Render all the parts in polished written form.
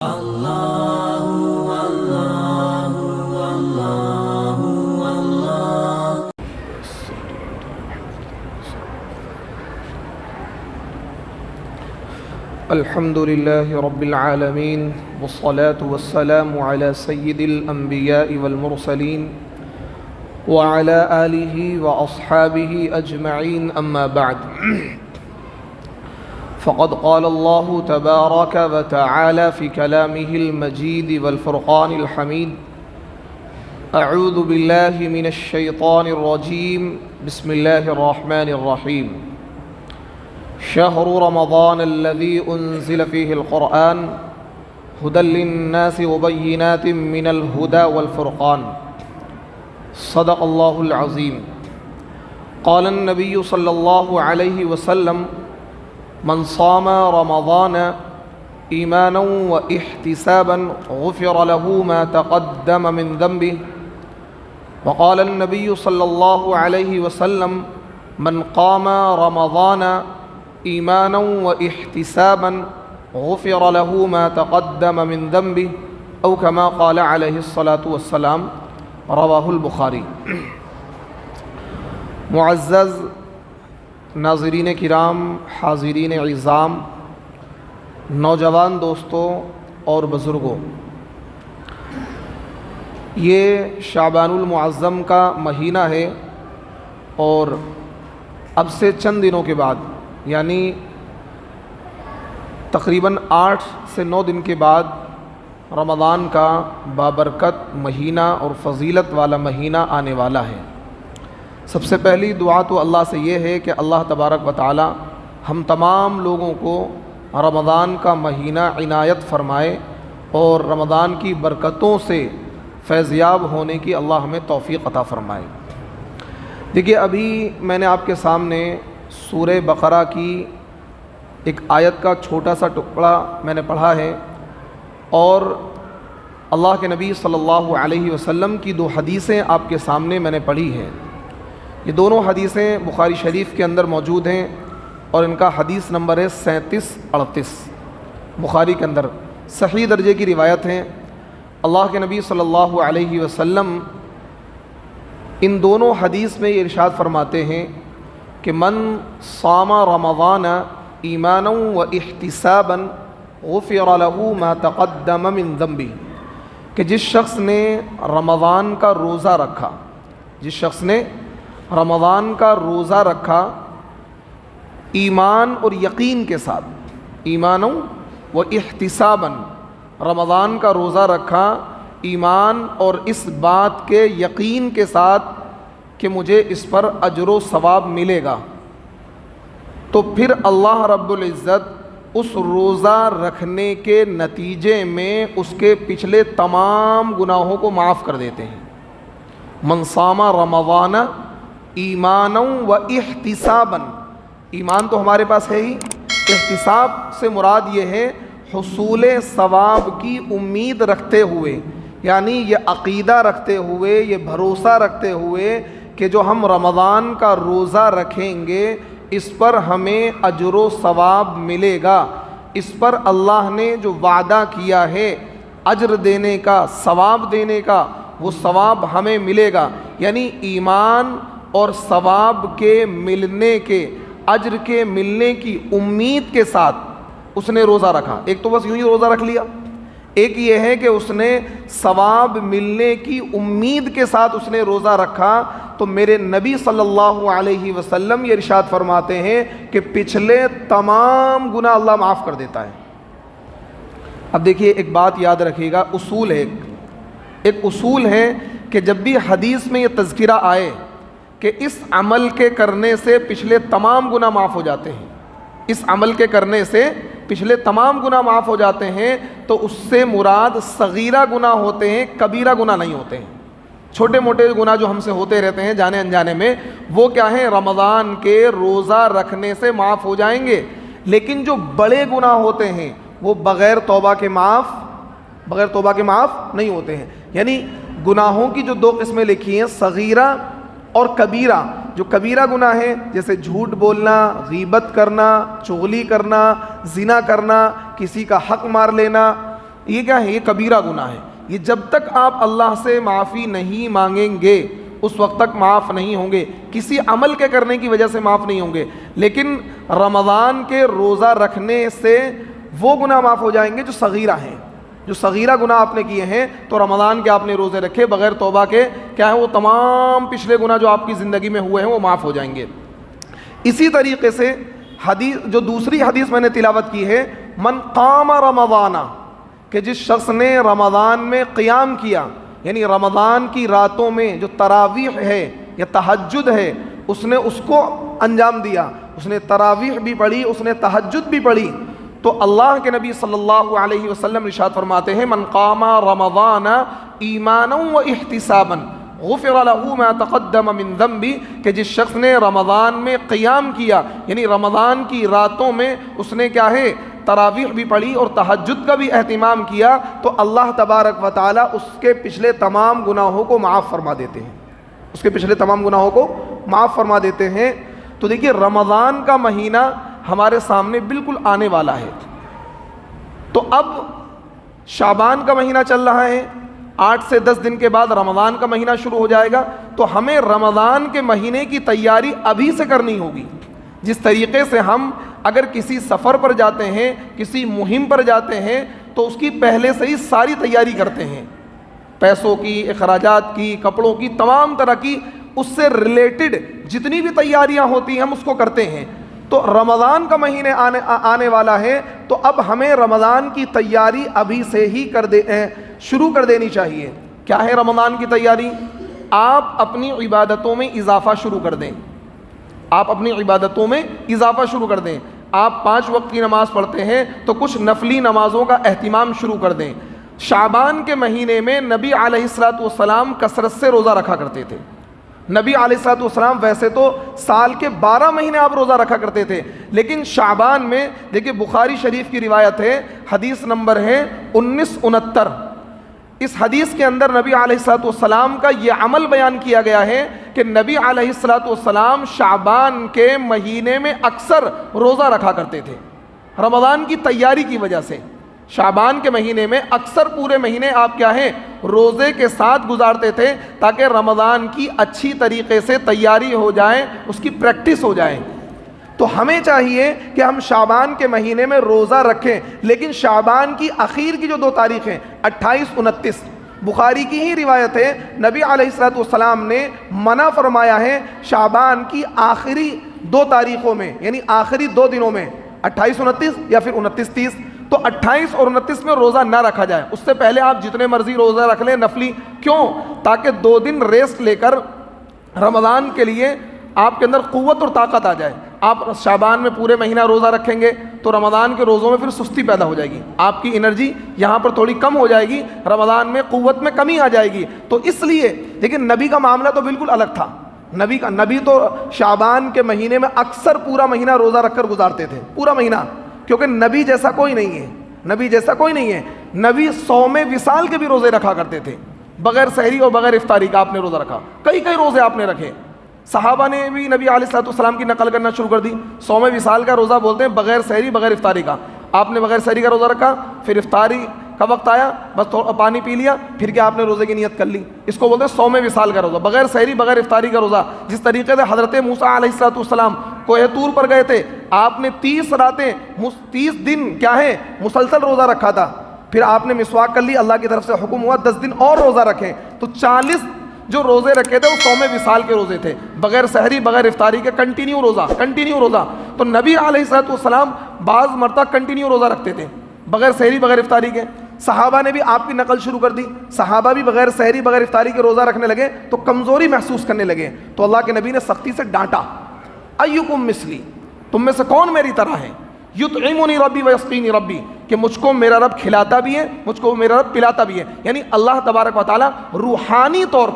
الحمد لله رب العالمين والصلاة والسلام على سيد الأنبياء والمرسلين وعلى آله وأصحابه أجمعين أما بعد فقد قال الله تبارك وتعالى في كلامه المجيد والفرقان الحميد أعوذ بالله من الشيطان الرجيم بسم الله الرحمن الرحيم شهر رمضان الذي أنزل فيه القرآن هدى للناس وبينات من الهدى والفرقان صدق الله العظيم قال النبي صلى الله عليه وسلم من صام رمضان إيمانا واحتسابا غفر له ما تقدم من ذنبه وقال النبي صلى الله عليه وسلم من قام رمضان ایمانا و احتسابا غفر له ما تقدم من ذنبه او كما قال علیہ الصلاة والسلام رواہ البخاری۔ معزز ناظرین کرام، حاضرین عظام، نوجوان دوستوں اور بزرگوں، یہ شعبان المعظم کا مہینہ ہے اور اب سے چند دنوں کے بعد یعنی تقریباً 8 سے 9 دن کے بعد رمضان کا بابرکت مہینہ اور فضیلت والا مہینہ آنے والا ہے۔ سب سے پہلی دعا تو اللہ سے یہ ہے کہ اللہ تبارک و تعالی ہم تمام لوگوں کو رمضان کا مہینہ عنایت فرمائے اور رمضان کی برکتوں سے فیضیاب ہونے کی اللہ ہمیں توفیق عطا فرمائے۔ دیکھیے، ابھی میں نے آپ کے سامنے سورہ بقرہ کی ایک آیت کا چھوٹا سا ٹکڑا میں نے پڑھا ہے اور اللہ کے نبی صلی اللہ علیہ وسلم کی 2 حدیثیں آپ کے سامنے میں نے پڑھی ہیں۔ یہ دونوں حدیثیں بخاری شریف کے اندر موجود ہیں اور ان کا حدیث نمبر ہے 3738 بخاری کے اندر صحیح درجے کی روایت ہیں۔ اللہ کے نبی صلی اللہ علیہ وسلم ان دونوں حدیث میں یہ ارشاد فرماتے ہیں کہ من صام رمضان ایمانا و احتسابا غفر له ما تقدم من ذنبه، کہ جس شخص نے رمضان کا روزہ رکھا، جس شخص نے رمضان کا روزہ رکھا ایمان اور یقین کے ساتھ، ایمانا و احتسابا، رمضان کا روزہ رکھا ایمان اور اس بات کے یقین کے ساتھ کہ مجھے اس پر اجر و ثواب ملے گا، تو پھر اللہ رب العزت اس روزہ رکھنے کے نتیجے میں اس کے پچھلے تمام گناہوں کو معاف کر دیتے ہیں۔ من صام رمضان ایمانا و احتسابا، ایمان تو ہمارے پاس ہے ہی، احتساب سے مراد یہ ہے حصول ثواب کی امید رکھتے ہوئے، یعنی یہ عقیدہ رکھتے ہوئے، یہ بھروسہ رکھتے ہوئے کہ جو ہم رمضان کا روزہ رکھیں گے اس پر ہمیں اجر و ثواب ملے گا، اس پر اللہ نے جو وعدہ کیا ہے اجر دینے کا، ثواب دینے کا، وہ ثواب ہمیں ملے گا۔ یعنی ایمان اور ثواب کے ملنے کے، اجر کے ملنے کی امید کے ساتھ اس نے روزہ رکھا۔ ایک تو بس یوں ہی روزہ رکھ لیا، ایک یہ ہے کہ اس نے ثواب ملنے کی امید کے ساتھ اس نے روزہ رکھا، تو میرے نبی صلی اللہ علیہ وسلم یہ ارشاد فرماتے ہیں کہ پچھلے تمام گناہ اللہ معاف کر دیتا ہے۔ اب دیکھیے، ایک بات یاد رکھیے گا، اصول ہے، ایک اصول ہے کہ جب بھی حدیث میں یہ تذکرہ آئے کہ اس عمل کے کرنے سے پچھلے تمام گناہ معاف ہو جاتے ہیں، اس عمل کے کرنے سے پچھلے تمام گناہ معاف ہو جاتے ہیں، تو اس سے مراد صغیرہ گناہ ہوتے ہیں، کبیرہ گناہ نہیں ہوتے ہیں۔ چھوٹے موٹے گناہ جو ہم سے ہوتے رہتے ہیں جانے انجانے میں، وہ کیا ہیں؟ رمضان کے روزہ رکھنے سے معاف ہو جائیں گے۔ لیکن جو بڑے گناہ ہوتے ہیں وہ بغیر توبہ کے معاف نہیں ہوتے ہیں۔ یعنی گناہوں کی جو 2 قسمیں لکھی ہیں، صغیرہ اور کبیرہ۔ جو کبیرہ گناہ ہیں جیسے جھوٹ بولنا، غیبت کرنا، چغلی کرنا، زنا کرنا، کسی کا حق مار لینا، یہ کیا ہے؟ یہ کبیرہ گناہ ہے. یہ جب تک آپ اللہ سے معافی نہیں مانگیں گے اس وقت تک معاف نہیں ہوں گے. کسی عمل کے کرنے کی وجہ سے معاف نہیں ہوں گے, لیکن رمضان کے روزہ رکھنے سے وہ گناہ معاف ہو جائیں گے جو صغیرہ ہیں. جو صغیرہ گناہ آپ نے کیے ہیں تو رمضان کے آپ نے روزے رکھے بغیر توبہ کے, کیا ہے وہ تمام پچھلے گناہ جو آپ کی زندگی میں ہوئے ہیں وہ معاف ہو جائیں گے. اسی طریقے سے حدیث, جو دوسری حدیث میں نے تلاوت کی ہے, من قام رمضان, کہ جس شخص نے رمضان میں قیام کیا, یعنی رمضان کی راتوں میں جو تراویح ہے یا تہجد ہے اس نے اس کو انجام دیا, اس نے تراویح بھی پڑھی, اس نے تہجد بھی پڑھی, تو اللہ کے نبی صلی اللہ علیہ وسلم ارشاد فرماتے ہیں من قام رمضان ایمانا و احتسابا غفر له ما تقدم من ذنبی, کہ جس شخص نے رمضان میں قیام کیا یعنی رمضان کی راتوں میں اس نے کیا ہے تراویح بھی پڑھی اور تہجد کا بھی اہتمام کیا, تو اللہ تبارک و تعالیٰ اس کے پچھلے تمام گناہوں کو معاف فرما دیتے ہیں, اس کے پچھلے تمام گناہوں کو معاف فرما دیتے ہیں. تو دیکھیے رمضان کا مہینہ ہمارے سامنے بالکل آنے والا ہے. تو اب شعبان کا مہینہ چل رہا ہے, 8 سے 10 دن کے بعد رمضان کا مہینہ شروع ہو جائے گا, تو ہمیں رمضان کے مہینے کی تیاری ابھی سے کرنی ہوگی. جس طریقے سے ہم اگر کسی سفر پر جاتے ہیں, کسی مہم پر جاتے ہیں, تو اس کی پہلے سے ہی ساری تیاری کرتے ہیں, پیسوں کی, اخراجات کی, کپڑوں کی, تمام طرح کی اس سے ریلیٹڈ جتنی بھی تیاریاں ہوتی ہیں ہم اس کو کرتے ہیں. تو رمضان کا مہینے آنے والا ہے, تو اب ہمیں رمضان کی تیاری ابھی سے ہی شروع کر دینی چاہیے. کیا ہے رمضان کی تیاری؟ آپ اپنی عبادتوں میں اضافہ شروع کر دیں, آپ اپنی عبادتوں میں اضافہ شروع کر دیں. آپ 5 وقت کی نماز پڑھتے ہیں تو کچھ نفلی نمازوں کا اہتمام شروع کر دیں. شعبان کے مہینے میں نبی علیہ الصلوۃ والسلام کثرت سے روزہ رکھا کرتے تھے. نبی علیہ الصلوۃ والسلام ویسے تو سال کے 12 مہینے آپ روزہ رکھا کرتے تھے, لیکن شعبان میں دیکھیے بخاری شریف کی روایت ہے, حدیث نمبر ہے 1969. اس حدیث کے اندر نبی علیہ الصلوۃ والسلام کا یہ عمل بیان کیا گیا ہے کہ نبی علیہ الصلوۃ والسلام شعبان کے مہینے میں اکثر روزہ رکھا کرتے تھے رمضان کی تیاری کی وجہ سے. شعبان کے مہینے میں اکثر پورے مہینے آپ کیا ہیں روزے کے ساتھ گزارتے تھے, تاکہ رمضان کی اچھی طریقے سے تیاری ہو جائے, اس کی پریکٹس ہو جائے. تو ہمیں چاہیے کہ ہم شعبان کے مہینے میں روزہ رکھیں, لیکن شعبان کی اخیر کی جو 2 تاریخیں 28, 29, بخاری کی ہی روایت ہے, نبی علیہ الصلوۃ والسلام نے منع فرمایا ہے شعبان کی آخری 2 تاریخوں میں, یعنی آخری 2 دنوں میں 28, 29 یا پھر 29, 30. تو 28 اور 29 میں روزہ نہ رکھا جائے, اس سے پہلے آپ جتنے مرضی روزہ رکھ لیں نفلی. کیوں؟ تاکہ 2 دن ریسٹ لے کر رمضان کے لیے آپ کے اندر قوت اور طاقت آ جائے. آپ شعبان میں پورے مہینہ روزہ رکھیں گے تو رمضان کے روزوں میں پھر سستی پیدا ہو جائے گی, آپ کی انرجی یہاں پر تھوڑی کم ہو جائے گی, رمضان میں قوت میں کمی آ جائے گی. تو اس لیے لیکن نبی کا معاملہ تو بالکل الگ تھا. نبی تو شعبان کے مہینے میں اکثر پورا مہینہ روزہ رکھ کر گزارتے تھے, پورا مہینہ, کیونکہ نبی جیسا کوئی نہیں ہے, نبی جیسا کوئی نہیں ہے. نبی صوم وصال کے بھی روزے رکھا کرتے تھے, بغیر سحری اور بغیر افطاری کا آپ نے روزہ رکھا, کئی روزے آپ نے رکھے. صحابہ نے بھی نبی علیہ الصلوۃ والسلام کی نقل کرنا شروع کر دی. صوم وصال کا روزہ بولتے ہیں بغیر سحری بغیر افطاری کا. آپ نے بغیر سحری کا روزہ رکھا, پھر افطاری کا وقت آیا, بس تھوڑا پانی پی لیا, پھر کیا آپ نے روزے کی نیت کر لی. اس کو بولتے ہیں صوم وصال کا روزہ, بغیر سحری بغیر افطاری کا روزہ. جس طریقے سے حضرت موسیٰ علیہ الصلوۃ والسلام کوہ طور پر گئے تھے, آپ نے 30 راتیں 30 دن کیا ہے مسلسل روزہ رکھا تھا. پھر آپ نے مسواک کر لی, اللہ کی طرف سے حکم ہوا 10 دن اور روزہ رکھیں, تو 40 جو روزے رکھے تھے وہ صوم وصال کے روزے تھے, بغیر سحری بغیر افطاری کے کنٹینیو روزہ. تو نبی علیہ الصلوۃ والسلام بعض مرتبہ کنٹینیو روزہ رکھتے تھے بغیر سحری بغیر افطاری کے. صحابہ نے بھی آپ کی نقل شروع کر دی, صحابہ بھی بغیر سحری بغیر افطاری کے روزہ رکھنے لگے تو کمزوری محسوس کرنے لگے. تو اللہ کے نبی نے سختی سے ڈانٹا, ایکم مثلی, تم میں سے کون میری طرح ہے, یطعمنی ربی ویسقینی ربی, کہ مجھ کو میرا رب کھلاتا بھی ہے, مجھ کو میرا رب پلاتا بھی ہے. یعنی اللہ تبارک و تعالیٰ روحانی طور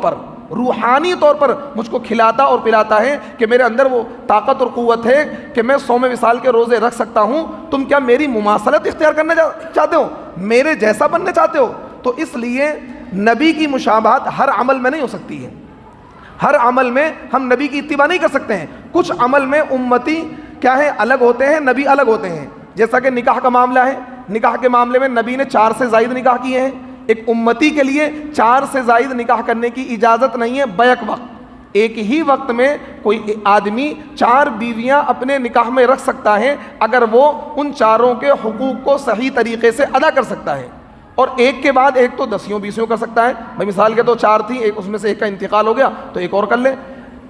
پر مجھ کو کھلاتا اور پلاتا ہے کہ میرے اندر وہ طاقت اور قوت ہے کہ میں صوم وصال کے روزے رکھ سکتا ہوں. تم کیا میری مماثلت اختیار کرنا چاہتے ہو, میرے جیسا بننا چاہتے ہو؟ تو اس لیے نبی کی مشابہت ہر عمل میں نہیں ہو سکتی ہے. ہر عمل میں ہم نبی کی اتباع نہیں کر سکتے ہیں. کچھ عمل میں امتی کیا ہے الگ ہوتے ہیں, نبی الگ ہوتے ہیں. جیسا کہ نکاح کا معاملہ ہے, نکاح کے معاملے میں نبی نے 4 سے زائد نکاح کیے ہیں. ایک امتی کے لیے 4 سے زائد نکاح کرنے کی اجازت نہیں ہے بیک وقت. ایک ہی وقت میں کوئی آدمی 4 بیویاں اپنے نکاح میں رکھ سکتا ہے اگر وہ ان چاروں کے حقوق کو صحیح طریقے سے ادا کر سکتا ہے. اور ایک کے بعد ایک تو 10 کر سکتا ہے. بھائی مثال کے تو 4 تھیں, ایک اس میں سے ایک کا انتقال ہو گیا تو ایک اور کر لے.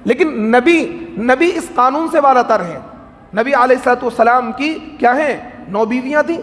لیکن نبی اس قانون سے بالا تر ہیں. نبی علیہ الصلوۃ والسلام کی کیا ہیں 9 بیویاں تھیں.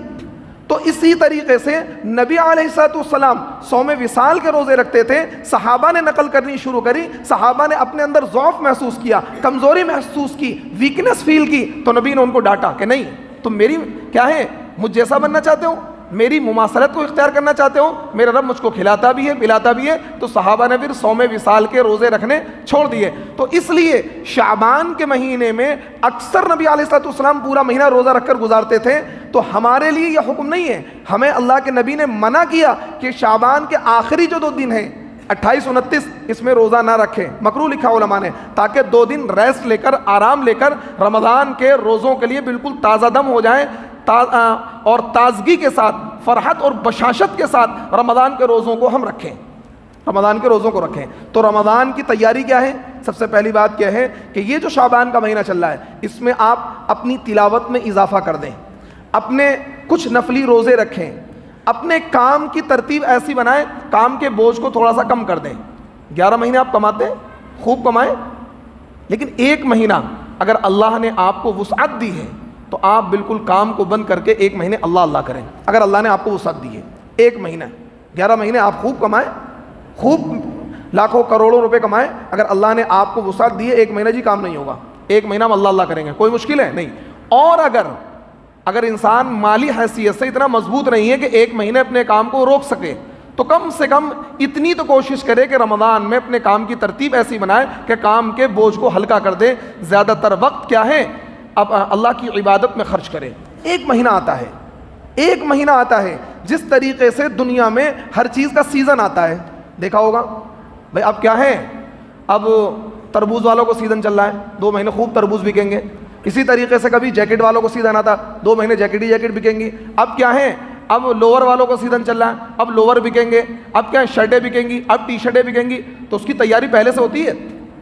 تو اسی طریقے سے نبی علیہ الصلوۃ والسلام صوم وصال کے روزے رکھتے تھے. صحابہ نے نقل کرنی شروع کری, صحابہ نے اپنے اندر ضعف محسوس کیا, کمزوری محسوس کی, ویکنس فیل کی, تو نبی نے ان کو ڈانٹا کہ نہیں تم میری کیا ہے مجھ جیسا بننا چاہتے ہو, میری مماثلت کو اختیار کرنا چاہتے ہو, میرا رب مجھ کو کھلاتا بھی ہے پلاتا بھی ہے. تو صحابہ نے پھر صوم وصال کے روزے رکھنے چھوڑ دیے. تو اس لیے شعبان کے مہینے میں اکثر نبی علیہ الصلوۃ والسلام پورا مہینہ روزہ رکھ کر گزارتے تھے. تو ہمارے لیے یہ حکم نہیں ہے, ہمیں اللہ کے نبی نے منع کیا کہ شعبان کے آخری جو 2 دن ہیں 28 29 اس میں روزہ نہ رکھیں. مکروہ لکھا علماء نے, تاکہ 2 دن ریسٹ لے کر آرام لے کر رمضان کے روزوں کے لیے بالکل تازہ دم ہو جائیں اور تازگی کے ساتھ فرحت اور بشاشت کے ساتھ رمضان کے روزوں کو ہم رکھیں, رمضان کے روزوں کو رکھیں. تو رمضان کی تیاری کیا ہے؟ سب سے پہلی بات کیا ہے کہ یہ جو شعبان کا مہینہ چل رہا ہے اس میں آپ اپنی تلاوت میں اضافہ کر دیں, اپنے کچھ نفلی روزے رکھیں, اپنے کام کی ترتیب ایسی بنائیں کام کے بوجھ کو تھوڑا سا کم کر دیں. 11 مہینے آپ کماتے ہیں, خوب کمائیں, لیکن 1 مہینہ اگر اللہ نے آپ کو وسعت دی ہے تو آپ بالکل کام کو بند کر کے 1 مہینے اللہ کریں. اگر اللہ نے آپ کو وسعت دی ہے 1 مہینہ, 11 مہینے آپ خوب کمائیں, خوب لاکھوں کروڑوں روپے کمائیں. اگر اللہ نے آپ کو وسعت دی ہے 1 مہینہ جی کام نہیں ہوگا, 1 مہینہ ہم اللہ کریں گے, کوئی مشکل ہے نہیں. اور اگر انسان مالی حیثیت سے اتنا مضبوط نہیں ہے کہ 1 مہینے اپنے کام کو روک سکے تو کم سے کم اتنی تو کوشش کرے کہ رمضان میں اپنے کام کی ترتیب ایسی بنائے کہ کام کے بوجھ کو ہلکا کر دے. زیادہ تر وقت کیا ہے اب اللہ کی عبادت میں خرچ کرے. 1 مہینہ آتا ہے, 1 مہینہ آتا ہے جس طریقے سے دنیا میں ہر چیز کا سیزن آتا ہے. دیکھا ہوگا بھائی اب کیا ہے, اب تربوز والوں کو سیزن چل رہا ہے, 2 مہینے خوب تربوز بکیں گے. اسی طریقے سے کبھی جیکٹ والوں کو سیزن آتا, 2 مہینے جیکٹ ہی جیکٹ بکیں گی. اب کیا ہے, اب لوور والوں کو سیزن چل رہا ہے, اب لوور بکیں گے. اب کیا ہے, شرٹیں بکیں گی, اب ٹی شرٹیں بکیں گی. تو اس کی تیاری پہلے سے ہوتی ہے,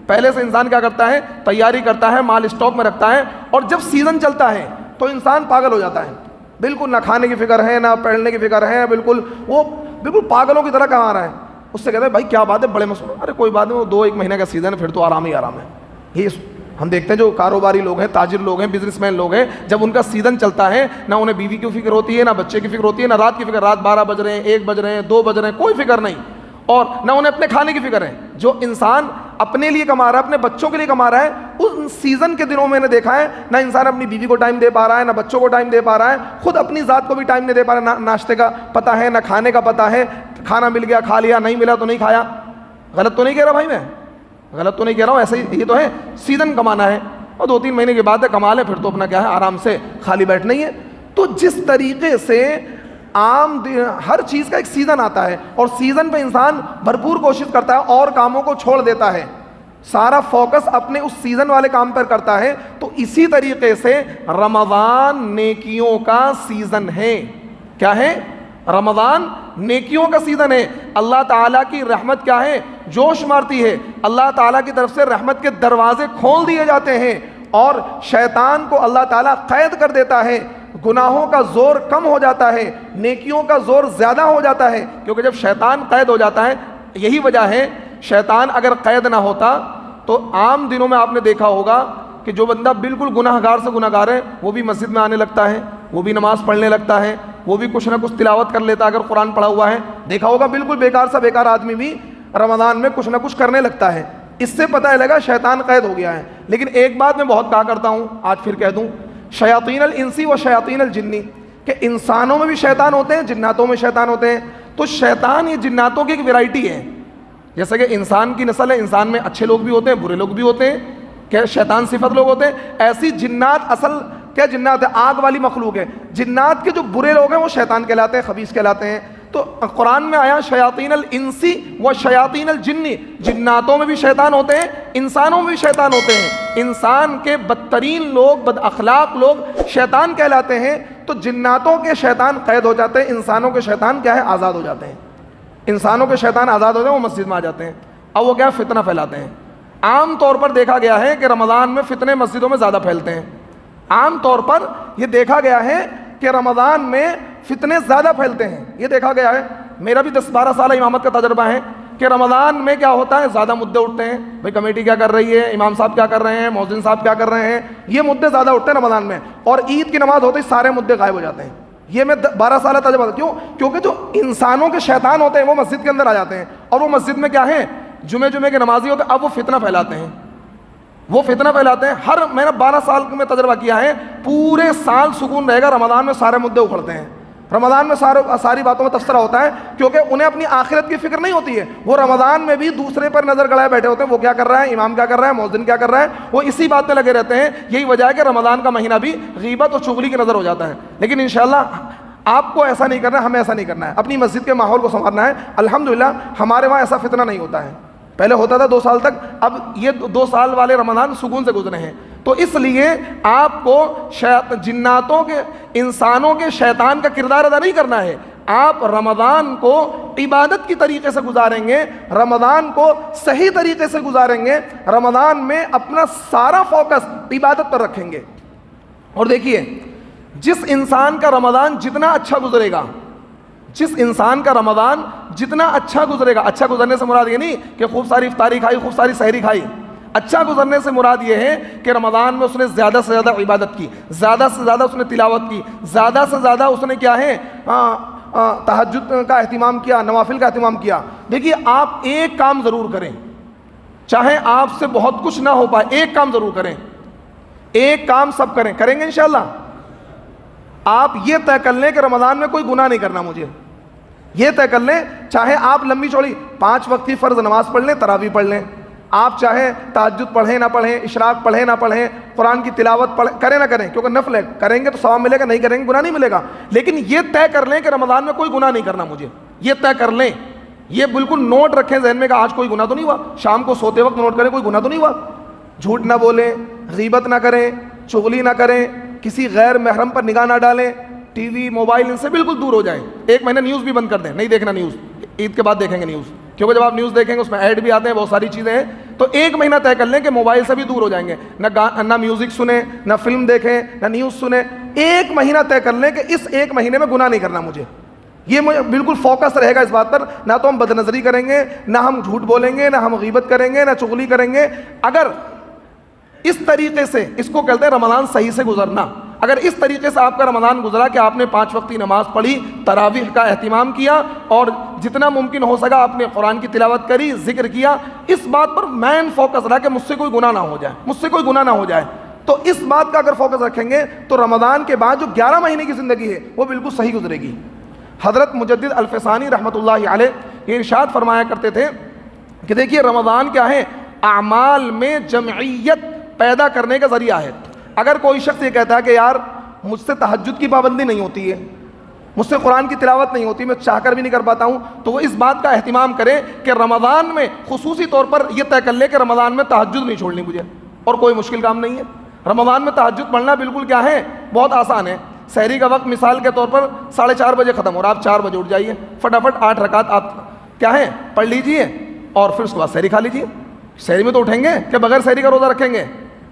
پہلے سے انسان کیا کرتا ہے, تیاری کرتا ہے, مال اسٹاک میں رکھتا ہے. اور جب سیزن چلتا ہے تو انسان پاگل ہو جاتا ہے, بالکل نہ کھانے کی فکر ہے نہ پہننے کی فکر ہے, بالکل پاگلوں کی طرح کہاں رہا ہے. اس سے کہتے ہیں بھائی کیا بات ہے, بڑے مسئلہ, ارے کوئی بات نہیں, وہ 2-1 مہینے کا سیزن ہے, پھر تو آرام ہی آرام ہے. یہ ہم دیکھتے ہیں جو کاروباری لوگ ہیں, تاجر لوگ ہیں, بزنس مین لوگ ہیں, جب ان کا سیزن چلتا ہے نہ انہیں بیوی کی فکر ہوتی ہے, نہ بچے کی فکر ہوتی ہے, نہ رات کی فکر, رات 12 بج رہے ہیں, 1 بج رہے ہیں, 2 بج رہے ہیں, کوئی فکر نہیں. اور نہ انہیں اپنے کھانے کی فکر ہے. جو انسان اپنے لیے کما رہا ہے, اپنے بچوں کے لیے کما رہا ہے, ان سیزن کے دنوں میں نے دیکھا ہے نہ انسان اپنی بیوی کو ٹائم دے پا رہا ہے, نہ بچوں کو ٹائم دے پا رہا ہے, خود اپنی ذات کو بھی ٹائم نہیں دے پا رہا ہے. نہ ناشتے کا پتہ ہے, نہ کھانے کا پتہ ہے, کھانا مل گیا کھا لیا, نہیں ملا تو نہیں کھایا. غلط تو نہیں کہہ رہا بھائی, میں غلط تو نہیں کہہ رہا ہوں, ایسے ہی یہ تو ہے, سیزن کمانا ہے اور 2-3 مہینے کے بعد ہے کما لیں, پھر تو اپنا کیا ہے آرام سے خالی بیٹھ نہیں ہے. تو جس طریقے سے عام ہر چیز کا ایک سیزن آتا ہے اور سیزن پہ انسان بھرپور کوشش کرتا ہے اور کاموں کو چھوڑ دیتا ہے, سارا فوکس اپنے اس سیزن والے کام پر کرتا ہے. تو اسی طریقے سے رمضان نیکیوں کا سیزن ہے. کیا ہے, رمضان نیکیوں کا سیزن ہے. اللہ تعالیٰ کی رحمت کیا ہے, جوش مارتی ہے. اللہ تعالیٰ کی طرف سے رحمت کے دروازے کھول دیے جاتے ہیں اور شیطان کو اللہ تعالیٰ قید کر دیتا ہے. گناہوں کا زور کم ہو جاتا ہے, نیکیوں کا زور زیادہ ہو جاتا ہے. کیونکہ جب شیطان قید ہو جاتا ہے, یہی وجہ ہے, شیطان اگر قید نہ ہوتا تو عام دنوں میں آپ نے دیکھا ہوگا کہ جو بندہ بالکل گناہ گار سے گناہ گار ہے وہ بھی مسجد میں آنے لگتا ہے, وہ بھی نماز پڑھنے لگتا ہے, وہ بھی کچھ نہ کچھ تلاوت کر لیتا ہے اگر قرآن پڑھا ہوا ہے. دیکھا ہوگا بالکل بیکار سا بیکار آدمی بھی رمضان میں کچھ نہ کچھ کرنے لگتا ہے. اس سے پتہ لگا شیطان قید ہو گیا ہے. لیکن ایک بات میں بہت کہا کرتا ہوں, آج پھر کہہ دوں, شیاطین الانسی و شیاطین الجنی, کہ انسانوں میں بھی شیطان ہوتے ہیں, جناتوں میں شیطان ہوتے ہیں. تو شیطان یہ جناتوں کی ایک ویرائٹی ہے. جیسے کہ انسان کی نسل ہے, انسان میں اچھے لوگ بھی ہوتے ہیں, برے لوگ بھی ہوتے ہیں, کہ شیطان صفت لوگ ہوتے ہیں. ایسی جنات اصل کیا جنات ہے, آگ والی مخلوق ہے. جنات کے جو برے لوگ ہیں وہ شیطان کہلاتے ہیں, خبیث کہلاتے ہیں. تو قرآن میں آیا شیاطین الانسی و شیاطین الجنی, جناتوں میں بھی شیطان ہوتے ہیں, انسانوں میں بھی شیطان ہوتے ہیں. انسان کے بدترین لوگ, بد اخلاق لوگ شیطان کہلاتے ہیں. تو جناتوں کے شیطان قید ہو جاتے ہیں، انسانوں کے شیطان کیا ہے آزاد ہو جاتے ہیں. انسانوں کے شیطان آزاد ہو جاتے ہیں، وہ مسجد میں آ جاتے ہیں. اب وہ کیا فتنہ پھیلاتے ہیں. عام طور پر دیکھا گیا ہے کہ رمضان میں فتنے مسجدوں میں زیادہ پھیلتے ہیں. عام طور پر یہ دیکھا گیا ہے کہ رمضان میں فتنے زیادہ پھیلتے ہیں. یہ دیکھا گیا ہے، میرا بھی 10-12 سال امامت کا تجربہ ہے کہ رمضان میں کیا ہوتا ہے، زیادہ مدعے اٹھتے ہیں. بھائی کمیٹی کیا کر رہی ہے، امام صاحب کیا کر رہے ہیں، مؤذن صاحب کیا کر رہے ہیں، یہ مدعے زیادہ اٹھتے ہیں رمضان میں. اور عید کی نماز ہوتے ہی سارے مدعے غائب ہو جاتے ہیں. یہ میں 12 سالہ تجربہ. کیوں؟ کیونکہ جو انسانوں کے شیطان ہوتے ہیں وہ مسجد کے اندر آ جاتے ہیں، اور وہ مسجد میں کیا ہیں، جمعے کے نمازی ہوتے ہیں. اب وہ فتنہ پھیلاتے ہیں، وہ فتنہ پھیلاتے ہیں. میں نے 12 سال میں تجربہ کیا ہے، پورے سال سکون رہے گا، رمضان میں سارے مدعے اکھڑتے ہیں. رمضان میں ساری باتوں میں تبصرہ ہوتا ہے، کیونکہ انہیں اپنی آخرت کی فکر نہیں ہوتی ہے. وہ رمضان میں بھی دوسرے پر نظر گڑائے بیٹھے ہوتے ہیں، وہ کیا کر رہا ہے، امام کیا کر رہا ہے، مؤذن کیا کر رہا ہے، وہ اسی بات میں لگے رہتے ہیں. یہی وجہ ہے کہ رمضان کا مہینہ بھی غیبت اور چغلی کی نظر ہو جاتا ہے. لیکن انشاءاللہ آپ کو ایسا نہیں کرنا ہے، ہمیں ایسا نہیں کرنا ہے. اپنی مسجد کے ماحول کو سنوارنا ہے. الحمدللہ ہمارے وہاں ایسا فتنہ نہیں ہوتا ہے. پہلے ہوتا تھا 2 سال تک، اب یہ 2 سال والے رمضان سکون سے گزرے ہیں. تو اس لیے آپ کو جناتوں کے، انسانوں کے شیطان کا کردار ادا نہیں کرنا ہے. آپ رمضان کو عبادت کی طریقے سے گزاریں گے، رمضان کو صحیح طریقے سے گزاریں گے، رمضان میں اپنا سارا فوکس عبادت پر رکھیں گے. اور دیکھیے، جس انسان کا رمضان جتنا اچھا گزرے گا، جس انسان کا رمضان جتنا اچھا گزرے گا، اچھا گزرنے سے مراد یہ نہیں کہ خوب ساری افطاری کھائی، خوب ساری سحری کھائی. اچھا گزرنے سے مراد یہ ہے کہ رمضان میں اس نے زیادہ سے زیادہ عبادت کی، زیادہ سے زیادہ اس نے تلاوت کی، زیادہ سے زیادہ اس نے کیا ہے تہجد کا اہتمام کیا، نوافل کا اہتمام کیا. دیکھیے آپ ایک کام ضرور کریں، چاہے آپ سے بہت کچھ نہ ہو پائے، ایک کام ضرور کریں. ایک کام سب کریں گے انشاءاللہ. آپ یہ طے کر لیں کہ رمضان میں کوئی گناہ نہیں کرنا مجھے. یہ طے کر لیں، چاہے آپ لمبی چوڑی 5 وقت کی فرض نماز پڑھ لیں، تراویح پڑھ لیں، آپ چاہے تہجد پڑھیں نہ پڑھیں، اشراق پڑھیں نہ پڑھیں، قرآن کی تلاوت کریں نہ کریں، کیونکہ نفل ہے، کریں گے تو ثواب ملے گا، نہیں کریں گے گناہ نہیں ملے گا. لیکن یہ طے کر لیں کہ رمضان میں کوئی گناہ نہیں کرنا مجھے. یہ طے کر لیں، یہ بالکل نوٹ رکھیں ذہن میں کہ آج کوئی گناہ تو نہیں ہوا. شام کو سوتے وقت نوٹ کریں کوئی گناہ تو نہیں ہوا. جھوٹ نہ بولیں، غیبت نہ کریں، چغلی نہ کریں، کسی غیر محرم پر نگاہ نہ ڈالیں، ٹی وی موبائل ان سے بالکل دور ہو جائیں. 1 مہینہ نیوز بھی بند کر دیں، نہیں دیکھنا نیوز. عید کے بعد دیکھیں گے نیوز، کیونکہ جب آپ نیوز دیکھیں گے اس میں ایڈ بھی آتے ہیں، بہت ساری چیزیں ہیں. تو 1 مہینہ طے کر لیں کہ موبائل سے بھی دور ہو جائیں گے، نہ میوزک سنیں، نہ فلم دیکھیں، نہ نیوز سنیں. 1 مہینہ طے کر لیں کہ اس 1 مہینے میں گناہ نہیں کرنا مجھے. یہ مجھے بالکل فوکس رہے گا اس بات پر. نہ تو ہم بدنظری کریں گے، نہ ہم جھوٹ بولیں گے، نہ ہم غیبت کریں گے، نہ چغلی کریں گے. اگر اس طریقے سے، اس کو کہتے ہیں رمضان صحیح سے گزرنا، اگر اس طریقے سے آپ کا رمضان گزرا کہ آپ نے 5 وقتی نماز پڑھی، تراویح کا اہتمام کیا، اور جتنا ممکن ہو سکا آپ نے قرآن کی تلاوت کری، ذکر کیا، اس بات پر مین فوکس رہا کہ مجھ سے کوئی گناہ نہ ہو جائے، مجھ سے کوئی گناہ نہ ہو جائے. تو اس بات کا اگر فوکس رکھیں گے تو رمضان کے بعد جو 11 مہینے کی زندگی ہے وہ بالکل صحیح گزرے گی. حضرت مجدد الفسانی رحمۃ اللہ علیہ یہ ارشاد فرمایا کرتے تھے کہ دیکھیے رمضان کیا ہے، اعمال میں جمعیت پیدا کرنے کا ذریعہ ہے. اگر کوئی شخص یہ کہتا ہے کہ یار مجھ سے تہجد کی پابندی نہیں ہوتی ہے، مجھ سے قرآن کی تلاوت نہیں ہوتی، میں چاہ کر بھی نہیں کر پاتا ہوں، تو وہ اس بات کا اہتمام کرے کہ رمضان میں خصوصی طور پر یہ طے کر لے کہ رمضان میں تہجد نہیں چھوڑنی مجھے. اور کوئی مشکل کام نہیں ہے. رمضان میں تہجد پڑھنا بالکل کیا ہے، بہت آسان ہے. سحری کا وقت مثال کے طور پر 4:30 بجے ختم ہو رہا، آپ 4 بجے اٹھ جائیے، فٹافٹ 8 رکعت آپ کیا ہے پڑھ لیجئے، اور پھر اس کے بعد سحری کھا لیجئے. سحری میں تو اٹھیں گے کہ بغیر سحری کا روزہ رکھیں گے؟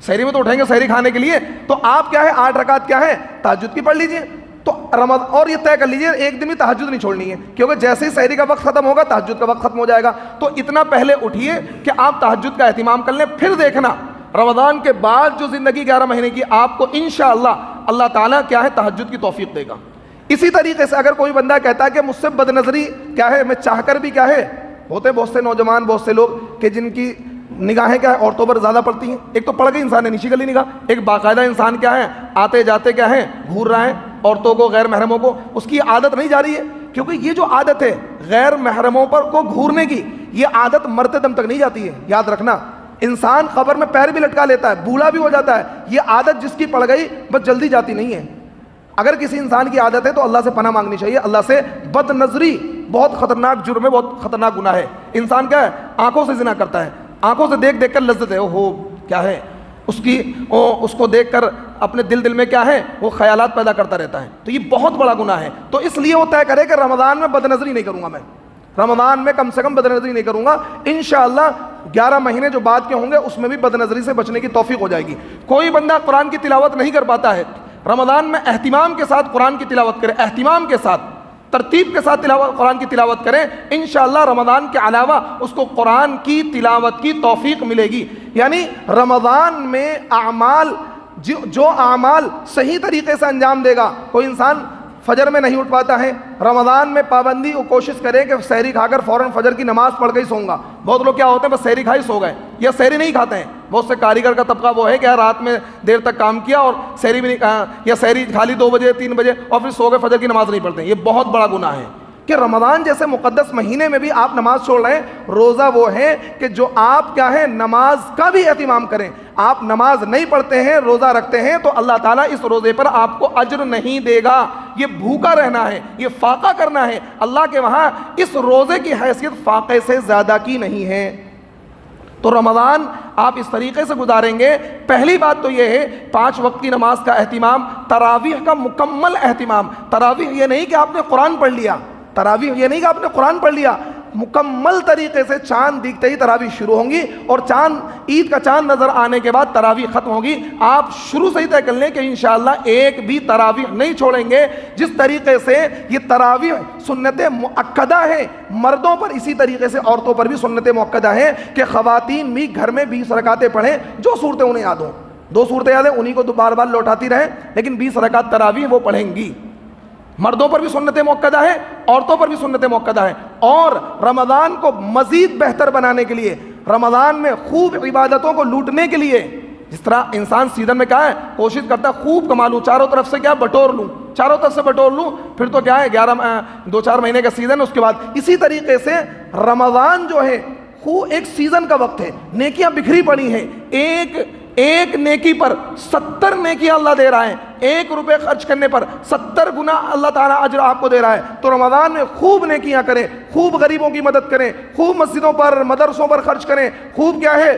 سحری میں تو اٹھیں گے سحری کھانے کے لیے. تو آپ کیا ہے 8 رکعت کیا ہے تہجد کی پڑھ لیجئے. تو رمضان، اور یہ طے کر لیجئے ایک دن بھی تہجد نہیں چھوڑنی ہے، کیونکہ جیسے ہی سحری کا وقت ختم ہوگا تہجد کا وقت ختم ہو جائے گا. تو اتنا پہلے اٹھیے کہ آپ تہجد کا اہتمام کر لیں. پھر دیکھنا رمضان کے بعد جو زندگی 11 مہینے کی، آپ کو انشاءاللہ اللہ تعالیٰ کیا ہے تہجد کی توفیق دے گا. اسی طریقے سے اگر کوئی بندہ کہتا ہے کہ مجھ سے بدنظری کیا ہے، میں چاہ کر بھی کیا ہے، ہوتے بہت سے نوجوان، بہت سے لوگ کہ جن کی نگاہیں کیا ہے عورتوں پر زیادہ پڑتی ہیں. ایک تو پڑ گئی انسان ہے نیچی گلی نگاہ، ایک باقاعدہ انسان کیا ہے آتے جاتے کیا ہے گھور رہا ہے عورتوں کو، غیر محرموں کو. اس کی عادت نہیں جا رہی ہے، کیونکہ یہ جو عادت ہے غیر محرموں پر کو گھورنے کی، یہ عادت مرتے دم تک نہیں جاتی ہے. یاد رکھنا، انسان قبر میں پیر بھی لٹکا لیتا ہے، بوڑھا بھی ہو جاتا ہے، یہ عادت جس کی پڑ گئی بس جلدی جاتی نہیں ہے. اگر کسی انسان کی عادت ہے تو اللہ سے پناہ مانگنی چاہیے. اللہ سے بد نظری بہت خطرناک جرم ہے، بہت خطرناک گناہ ہے. انسان کیا ہے آنکھوں سے زنا کرتا ہے، آنکھوں سے دیکھ دیکھ کر لذت ہے، اوہو کیا ہے اس کو دیکھ کر اپنے دل میں کیا ہے وہ خیالات پیدا کرتا رہتا ہے. تو یہ بہت بڑا گناہ ہے. تو اس لیے وہ طے کرے کہ رمضان میں بد نظری نہیں کروں گا، میں رمضان میں کم سے کم بد نظری نہیں کروں گا. انشاءاللہ 11 مہینے جو بعد کے ہوں گے اس میں بھی بد نظری سے بچنے کی توفیق ہو جائے گی. کوئی بندہ قرآن کی تلاوت نہیں کر پاتا ہے، رمضان میں اہتمام کے ساتھ قرآن کی تلاوت کرے، اہتمام کے ساتھ، ترتیب کے ساتھ قرآن کی تلاوت کریں، انشاءاللہ رمضان کے علاوہ اس کو قرآن کی تلاوت کی توفیق ملے گی. یعنی رمضان میں اعمال، جو اعمال صحیح طریقے سے انجام دے گا. کوئی انسان فجر میں نہیں اٹھ پاتا ہے، رمضان میں پابندی وہ کوشش کرے کہ سحری کھا کر فوراً فجر کی نماز پڑھ کے ہی سوں گا. بہت لوگ کیا ہوتے ہیں بس سحری کھائی سو گئے، یا سحری نہیں کھاتے ہیں. بہت سے کاریگر کا طبقہ وہ ہے کہ رات میں دیر تک کام کیا اور سحری بھی نہیں، یا سحری کھا لی 2 بجے 3 بجے اور پھر سو گئے، فجر کی نماز نہیں پڑھتے. یہ بہت بڑا گناہ ہے کہ رمضان جیسے مقدس مہینے میں بھی آپ نماز چھوڑ رہے ہیں. روزہ وہ ہے کہ جو آپ کیا ہے نماز کا بھی اہتمام کریں. آپ نماز نہیں پڑھتے ہیں، روزہ رکھتے ہیں تو اللہ تعالیٰ اس روزے پر آپ کو اجر نہیں دے گا. یہ بھوکا رہنا ہے، یہ فاقہ کرنا ہے. اللہ کے وہاں اس روزے کی حیثیت فاقے سے زیادہ کی نہیں ہے. تو رمضان آپ اس طریقے سے گزاریں گے. پہلی بات تو یہ ہے 5 وقت کی نماز کا اہتمام، تراویح کا مکمل اہتمام. تراویح یہ نہیں کہ آپ نے قرآن پڑھ لیا، تراویح یہ نہیں کہ آپ نے قرآن پڑھ لیا، مکمل طریقے سے چاند دیکھتے ہی تراویح شروع ہوں گی اور عید کا چاند نظر آنے کے بعد تراویح ختم ہوگی. آپ شروع سے ہی طے کر لیں کہ انشاءاللہ ایک بھی تراویح نہیں چھوڑیں گے. جس طریقے سے یہ تراویح سنت مؤکدہ ہے مردوں پر، اسی طریقے سے عورتوں پر بھی سنت مؤکدہ ہے کہ خواتین بھی گھر میں 20 رکعتیں پڑھیں. جو صورتیں انہیں یاد ہوں، 2 صورتیں یاد ہیں انہیں کو بار بار لوٹاتی رہیں، لیکن 20 رکعت تراویح وہ پڑھیں گی. مردوں پر بھی سنت مؤکدہ ہے، عورتوں پر بھی سنت مؤکدہ ہے. اور رمضان کو مزید بہتر بنانے کے لیے، رمضان میں خوب عبادتوں کو لوٹنے کے لیے، جس طرح انسان سیزن میں کیا ہے کوشش کرتا ہے خوب کما لوں، چاروں طرف سے کیا بٹور لوں، چاروں طرف سے بٹور لوں، پھر تو کیا ہے 2-4 مہینے کا سیزن ہے اس کے بعد. اسی طریقے سے رمضان جو ہے خوب ایک سیزن کا وقت ہے، نیکیاں بکھری پڑی ہیں. ایک نیکی پر 70 نیکیاں اللہ دے رہا ہے. 1 روپے خرچ کرنے پر 70 گنا اللہ تعالیٰ اجر آپ کو دے رہا ہے. تو رمضان میں خوب نیکیاں کریں، خوب غریبوں کی مدد کریں، خوب مسجدوں پر مدرسوں پر خرچ کریں، خوب کیا ہے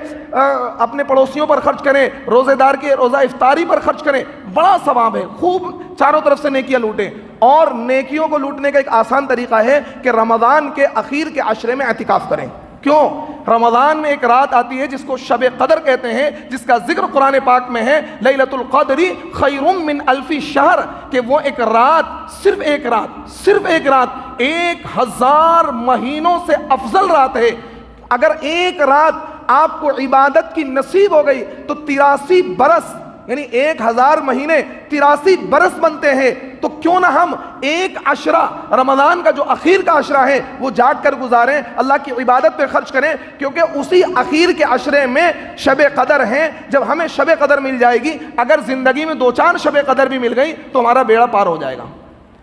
اپنے پڑوسیوں پر خرچ کریں، روزے دار کے روزہ افطاری پر خرچ کریں. بڑا ثواب ہے. خوب چاروں طرف سے نیکیاں لوٹیں. اور نیکیوں کو لوٹنے کا ایک آسان طریقہ ہے کہ رمضان کے اخیر کے عشرے میں اعتکاف کریں. کیوں؟ رمضان میں ایک رات آتی ہے جس کو شب قدر کہتے ہیں، جس کا ذکر قرآن پاک میں ہے، لیلۃ القدر خیر من الف شہر، کہ وہ ایک رات، صرف ایک رات 1000 مہینوں سے افضل رات ہے. اگر ایک رات آپ کو عبادت کی نصیب ہو گئی تو 83 برس، یعنی 1000 مہینے 83 برس بنتے ہیں. تو کیوں نہ ہم ایک عشرہ رمضان کا جو اخیر کا عشرہ ہے وہ جاگ کر گزاریں، اللہ کی عبادت پہ خرچ کریں. کیونکہ اسی اخیر کے عشرے میں شب قدر ہے. جب ہمیں شب قدر مل جائے گی، اگر زندگی میں 2-4 شب قدر بھی مل گئی تو ہمارا بیڑا پار ہو جائے گا،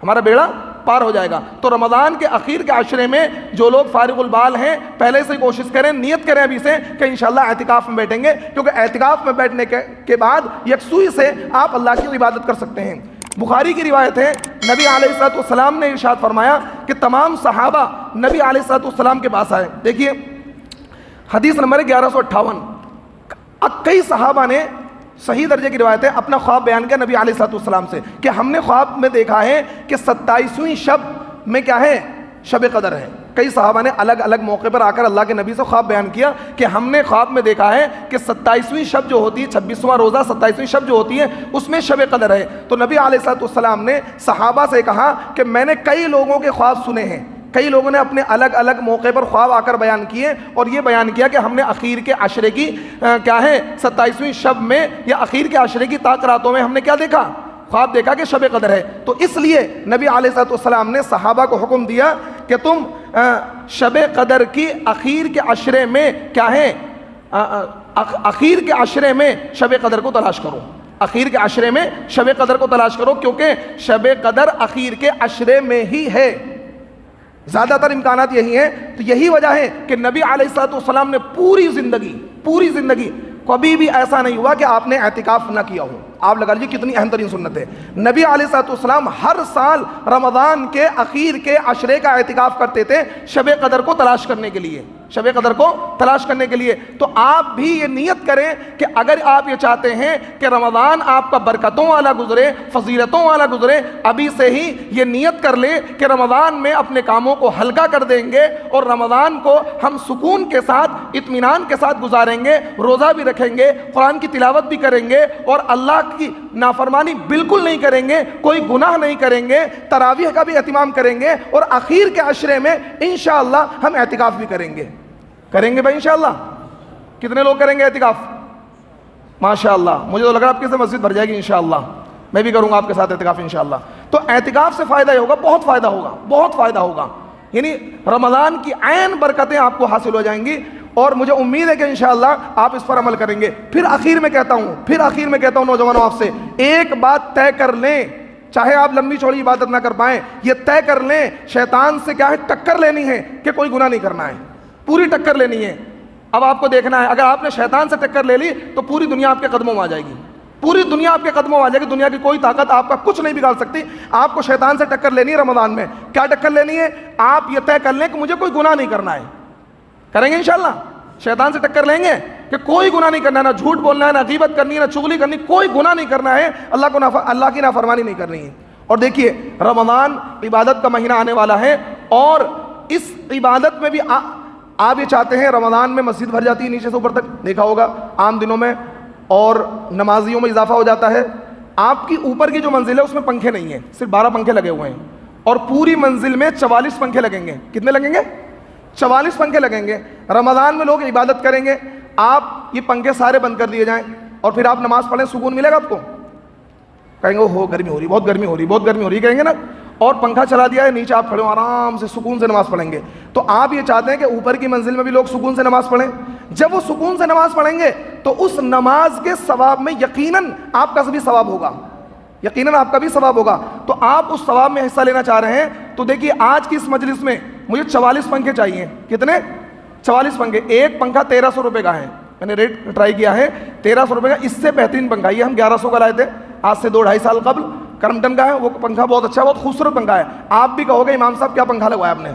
ہمارا بیڑا پار ہو جائے گا. تو رمضان کے اخیر کے عشرے میں جو لوگ فارغ البال ہیں پہلے سے کوشش کریں، نیت کریں ابھی سے کہ انشاءاللہ اعتکاف میں بیٹھیں گے. کیونکہ اعتکاف میں بیٹھنے کے بعد یکسوئی سے آپ اللہ کی عبادت کر سکتے ہیں. بخاری کی روایت ہے، نبی علیہ الصلوۃ والسلام نے ارشاد فرمایا کہ تمام صحابہ نبی علیہ الصلوۃ والسلام کے پاس آئے. دیکھیے حدیث نمبر 1158. کئی صحابہ نے، صحیح درجے کی روایت ہے، اپنا خواب بیان کیا نبی علیہ الصلوۃ والسلام سے کہ ہم نے خواب میں دیکھا ہے کہ 27ویں شب میں کیا ہے شب قدر ہے. کئی صحابہ نے الگ الگ موقع پر آ کر اللہ کے نبی سے خواب بیان کیا کہ ہم نے خواب میں دیکھا ہے کہ 27ویں شب جو ہوتی ہے، 26واں روزہ 27ویں شب جو ہوتی ہے اس میں شب قدر ہے. تو نبی علیہ الصلوۃ والسلام نے صحابہ سے کہا کہ میں نے کئی لوگوں کے خواب سنے ہیں، کئی لوگوں نے اپنے الگ الگ موقع پر خواب آ کر بیان کیے اور یہ بیان کیا کہ ہم نے اخیر کے عشرے کی کیا ہے 27ویں شب میں یا اخیر کے عشرے کی طاق راتوں میں ہم نے کیا دیکھا، خواب دیکھا کہ شب قدر ہے. تو اس لیے نبی علیہ الصلوۃ والسلام نے صحابہ کو حکم دیا کہ تم شب قدر کی اخیر کے عشرے میں کیا ہے اخیر کے عشرے میں شب قدر کو تلاش کرو. اخیر کے عشرے میں شب قدر کو تلاش کرو، کیونکہ شب قدر اخیر کے عشرے میں ہی ہے. زیادہ تر امکانات یہی ہیں. تو یہی وجہ ہے کہ نبی علیہ الصلوۃ والسلام نے پوری زندگی کبھی بھی ایسا نہیں ہوا کہ آپ نے اعتکاف نہ کیا ہو. آپ لگا لیجیے کتنی اہم ترین سنت ہے. نبی علیہ الصلوۃ والسلام ہر سال رمضان کے اخیر کے عشرے کا اعتکاف کرتے تھے شب قدر کو تلاش کرنے کے لیے, شب قدر کو تلاش کرنے کے لیے. تو آپ بھی یہ نیت کریں کہ اگر آپ یہ چاہتے ہیں کہ رمضان آپ کا برکتوں والا گزرے, فضیلتوں والا گزرے, ابھی سے ہی یہ نیت کر لیں کہ رمضان میں اپنے کاموں کو ہلکا کر دیں گے اور رمضان کو ہم سکون کے ساتھ, اطمینان کے ساتھ گزاریں گے, روزہ بھی رکھیں گے, قرآن کی تلاوت بھی کریں گے اور اللہ کی نافرمانی بالکل نہیں کریں گے, کوئی گناہ نہیں کریں گے, تراویح کا بھی اہتمام کریں گے اور اخیر کے عشرے میں انشاءاللہ ہم اعتکاف بھی کریں گے. کریں گے بھائی انشاءاللہ؟ کتنے لوگ کریں گے اعتکاف؟ ماشاءاللہ, مجھے تو لگ رہا ہے آپ کے سے مسجد بھر جائے گی انشاءاللہ. میں بھی کروں گا آپ کے ساتھ اعتکاف انشاءاللہ. تو اعتکاف سے فائدہ یہ ہوگا, بہت فائدہ ہوگا, بہت فائدہ ہوگا. یعنی رمضان کی عین برکتیں آپ کو حاصل ہو جائیں گی اور مجھے امید ہے کہ انشاءاللہ آپ اس پر عمل کریں گے. پھر آخر میں کہتا ہوں نوجوانوں آپ سے ایک بات طے کر لیں, چاہے آپ لمبی چوڑی عبادت نہ کر پائیں, یہ طے کر لیں شیطان سے کیا ہے, ٹکر لینی ہے کہ کوئی گناہ نہیں کرنا ہے, پوری ٹکر لینی ہے. اب آپ کو دیکھنا ہے, اگر آپ نے شیطان سے ٹکر لے لی تو پوری دنیا آپ کے قدموں میں آ جائے گی, پوری دنیا آپ کے قدموں میں آ جائے گی. دنیا کی کوئی طاقت آپ کا کچھ نہیں بگاڑ سکتی. آپ کو شیطان سے ٹکر لینی ہے رمضان میں. کیا ٹکر لینی ہے؟ آپ یہ طے کر لیں کہ مجھے کوئی گناہ نہیں کرنا ہے. کریں گے انشاءاللہ؟ شیطان سے ٹکر لیں گے کہ کوئی گناہ نہیں کرنا ہے, نہ جھوٹ بولنا ہے, نہ غیبت کرنی ہے, نہ چغلی کرنی, کوئی گناہ نہیں کرنا ہے, اللہ کی نافرمانی نہیں کرنی ہے. اور دیکھیے رمضان عبادت کا مہینہ آنے والا ہے اور اس عبادت میں بھی آپ یہ چاہتے ہیں, رمضان میں مسجد بھر جاتی ہے نیچے سے اوپر تک, دیکھا ہوگا عام دنوں میں, اور نمازیوں میں اضافہ ہو جاتا ہے. آپ کی اوپر کی جو منزل ہے اس میں پنکھے نہیں ہیں, صرف 12 پنکھے لگے ہوئے ہیں اور پوری منزل میں 44 پنکھے لگیں گے. کتنے لگیں گے؟ 44 پنکھے لگیں گے. رمضان میں لوگ عبادت کریں گے, آپ یہ پنکھے سارے بند کر دیے جائیں اور پھر آپ نماز پڑھیں, سکون ملے گا آپ کو؟ کہیں گے ہو گرمی ہو رہی, بہت گرمی ہو رہی, بہت گرمی ہو رہی کہیں گے نا, اور پنکھا چلا دیا ہے, نیچے آپ کھڑے ہو آرام سے سکون سے نماز پڑھیں گے. تو آپ یہ چاہتے ہیں کہ اوپر کی منزل میں بھی لوگ سکون سے نماز پڑھیں. جب وہ سکون سے نماز پڑھیں گے تو اس نماز کے ثواب میں یقیناً آپ کا بھی ثواب ہوگا, یقیناً آپ کا بھی ثواب ہوگا. تو آپ اس ثواب میں حصہ لینا چاہ رہے ہیں تو دیکھیے آج کی اس مجلس میں مجھے 44 پنکھے چاہیے. کتنے؟ 44 پنکھے. ایک پنکھا 1300 روپے کا ہے, میں نے ریٹ ٹرائی کیا ہے, 1300 روپے کا. اس سے بہترین پنکھا یہ ہم 1100 کا لائے تھے آج سے 2-2.5 سال قبل, کرمٹن کا ہے وہ پنکھا, بہت اچھا, بہت خوبصورت پنکھا ہے. آپ بھی کہو گے امام صاحب کیا پنکھا لگوایا آپ نے,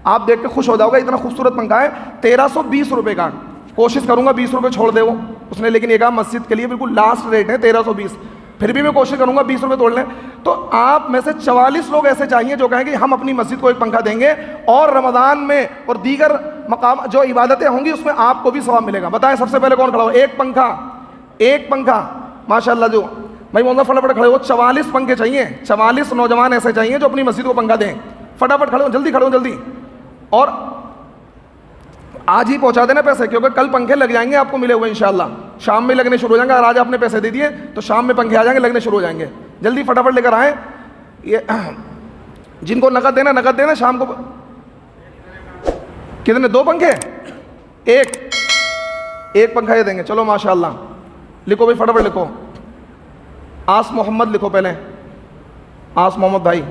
آپ دیکھ کے خوش ہو جاؤ گے, اتنا خوبصورت پنکھا ہے. 1320 روپے کا. کوشش کروں گا 20 روپے چھوڑ دے وہ اس نے, لیکن یہ کہا مسجد کے لیے بالکل لاسٹ ریٹ ہے 1320, پھر بھی میں کوشش کروں گا 20 روپے توڑ لیں. تو آپ میں سے 44 لوگ ایسے چاہیے جو کہیں کہ ہم اپنی مسجد کو ایک پنکھا دیں گے اور رمضان میں اور دیگر مقام جو عبادتیں ہوں گی اس میں آپ کو بھی ثواب ملے گا. بتائیں سب سے پہلے کون کھڑا ہو؟ ایک پنکھا ماشاءاللہ. جو بھائی مولانا فٹافٹ کھڑے ہو, 44 پنکھے چاہیے, 44 نوجوان ایسے چاہیے جو اپنی مسجد کو پنکھا دیں. فٹافٹ کھڑے ہو, جلدی کھڑے ہو, جلدی. اور آج ہی پہنچا دینا پیسے, کیونکہ کل پنکھے لگ جائیں گے آپ کو ملے ہوئے انشاءاللہ, شام میں لگنے شروع ہو جائیں گے. اگر آج آپ نے پیسے دے دیے تو شام میں پنکھے آ جائیں گے, لگنے شروع ہو جائیں گے. جلدی فٹافٹ لے کر آئیں. یہ جن کو نقد دینا شام کو. کتنے؟ 2 پنکھے, ایک پنکھا یہ دیں گے. چلو ماشاءاللہ, لکھو بھائی فٹافٹ لکھو. آس محمد لکھو پہلے, آس محمد بھائی.